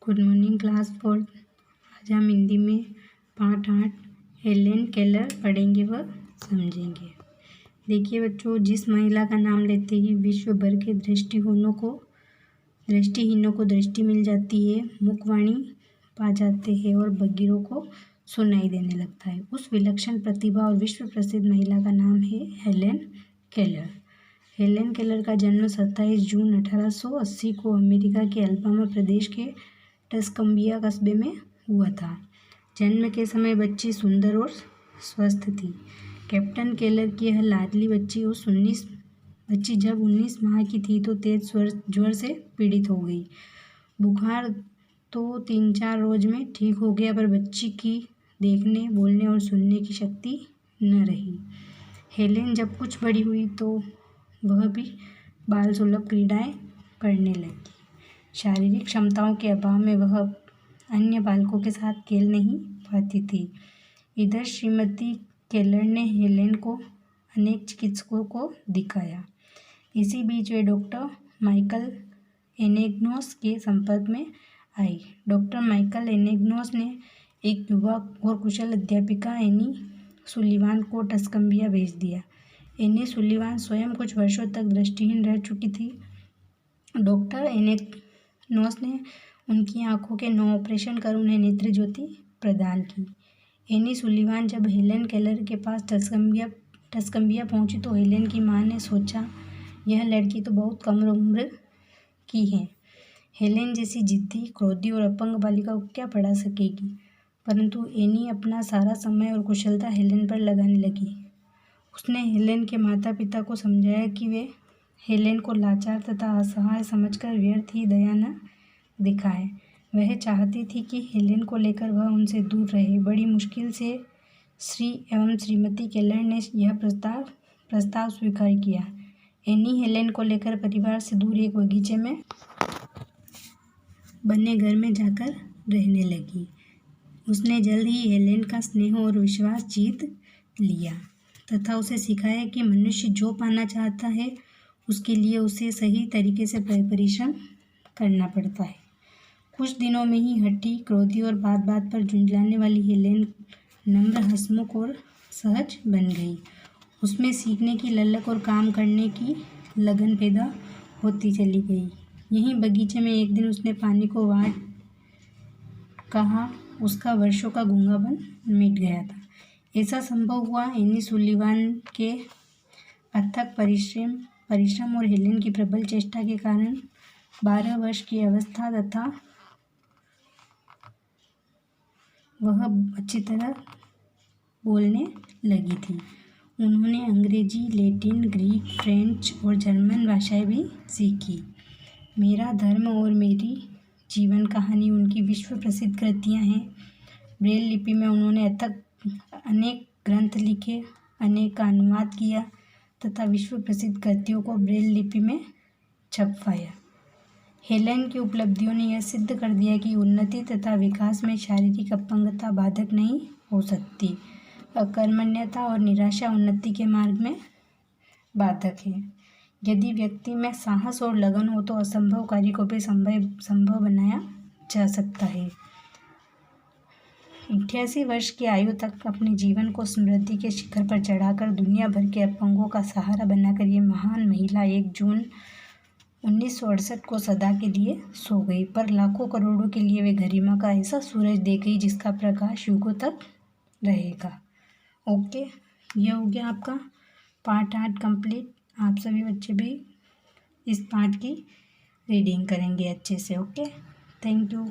Good morning class 4। आज हम हिंदी में पाठ 8 हेलेन केलर पढ़ेंगे व समझेंगे। देखिए बच्चों, जिस महिला का नाम लेते ही विश्व भर के दृष्टिहीनों को दृष्टि मिल जाती है, मुखवाणी पा जाते हैं और बगीरों को सुनाई देने लगता है, उस विलक्षण प्रतिभा और विश्व प्रसिद्ध महिला का नाम है हेलेन केलर। हेलेन केलर का जन्म 27 जून 1880 को अमेरिका के अलाबामा प्रदेश के टस्कम्बिया कस्बे में हुआ था। जन्म के समय बच्ची सुंदर और स्वस्थ थी। कैप्टन केलर की यह लाडली बच्ची जब 19 माह की थी तो तेज ज्वर से पीड़ित हो गई। बुखार तो 3-4 रोज में ठीक हो गया, पर बच्ची की देखने, बोलने और सुनने की शक्ति न रही। हेलेन जब कुछ बड़ी हुई तो वह भी बाल सुलभ क्रीड़ाएं करने लगी। शारीरिक क्षमताओं के अभाव में वह अन्य बालकों के साथ खेल नहीं पाती थी। इधर श्रीमती केलर ने हेलेन को अनेक चिकित्सकों को दिखाया। इसी बीच वे डॉक्टर माइकल एनेग्नोस के संपर्क में आई। डॉक्टर माइकल एनेग्नोस ने एक युवा और कुशल अध्यापिका एनी सुलिवान को टस्कम्बिया भेज दिया। एनी सुलिवान स्वयं कुछ वर्षों तक दृष्टिहीन रह चुकी थी। डॉक्टर एनेग्नोस ने उनकी आंखों के 9 ऑपरेशन कर उन्हें नेत्र ज्योति प्रदान की। एनी सुलिवान जब हेलेन केलर के पास टस्कम्बिया पहुंची तो हेलेन की मां ने सोचा, यह लड़की तो बहुत कम उम्र की है। हेलेन जैसी जिद्दी, क्रोधी और अपंग बालिका को क्या पढ़ा सकेगी। परंतु एनी अपना सारा समय और कुशलता हेलेन पर लगाने लगी। उसने हेलेन के माता पिता को समझाया कि वे हेलेन को लाचार तथा असहाय समझकर व्यर्थ ही दया न दिखाएं। वह चाहती थी कि हेलेन को लेकर वह उनसे दूर रहे। बड़ी मुश्किल से श्री एवं श्रीमती केलर ने यह प्रस्ताव स्वीकार किया। एनी हेलेन को लेकर परिवार से दूर एक बगीचे में बने घर में जाकर रहने लगी। उसने जल्द ही हेलेन का स्नेह और विश्वास जीत लिया तथा उसे सिखाया कि मनुष्य जो पाना चाहता है उसके लिए उसे सही तरीके से परिश्रम करना पड़ता है। कुछ दिनों में ही हठी, क्रोधी और बात बात पर झुंझलाने वाली हेलेन नम्र, हंसमुख और सहज बन गई। उसमें सीखने की ललक और काम करने की लगन पैदा होती चली गई। यहीं बगीचे में एक दिन उसने पानी को वाट कहा, उसका वर्षों का गूंगापन मिट गया था। ऐसा संभव हुआ एनी सुलिवान के अथक परिश्रम और हेलेन की प्रबल चेष्टा के कारण। 12 वर्ष की अवस्था तथा वह अच्छी तरह बोलने लगी थी। उन्होंने अंग्रेजी, लैटिन, ग्रीक, फ्रेंच और जर्मन भाषाएं भी सीखी। मेरा धर्म और मेरी जीवन कहानी उनकी विश्व प्रसिद्ध कृतियाँ हैं। ब्रेल लिपि में उन्होंने अनेक ग्रंथ लिखे, अनेक का अनुवाद किया तथा विश्व प्रसिद्ध कृतियों को ब्रेल लिपि में छपवाया। हेलेन की उपलब्धियों ने यह सिद्ध कर दिया कि उन्नति तथा विकास में शारीरिक अपंगता बाधक नहीं हो सकती। अकर्मण्यता और निराशा उन्नति के मार्ग में बाधक है। यदि व्यक्ति में साहस और लगन हो तो असंभव कार्य को भी संभव बनाया जा सकता है। 88 वर्ष की आयु तक अपने जीवन को समृद्धि के शिखर पर चढ़ाकर दुनिया भर के अपंगों का सहारा बनाकर ये महान महिला 1 जून 1968 को सदा के लिए सो गई, पर लाखों करोड़ों के लिए वे गरिमा का ऐसा सूरज दे गई जिसका प्रकाश युगों तक रहेगा। ओके, ये हो गया आपका पार्ट 8 कंप्लीट। आप सभी बच्चे भी इस पार्ट की रीडिंग करेंगे अच्छे से। Okay, thank you.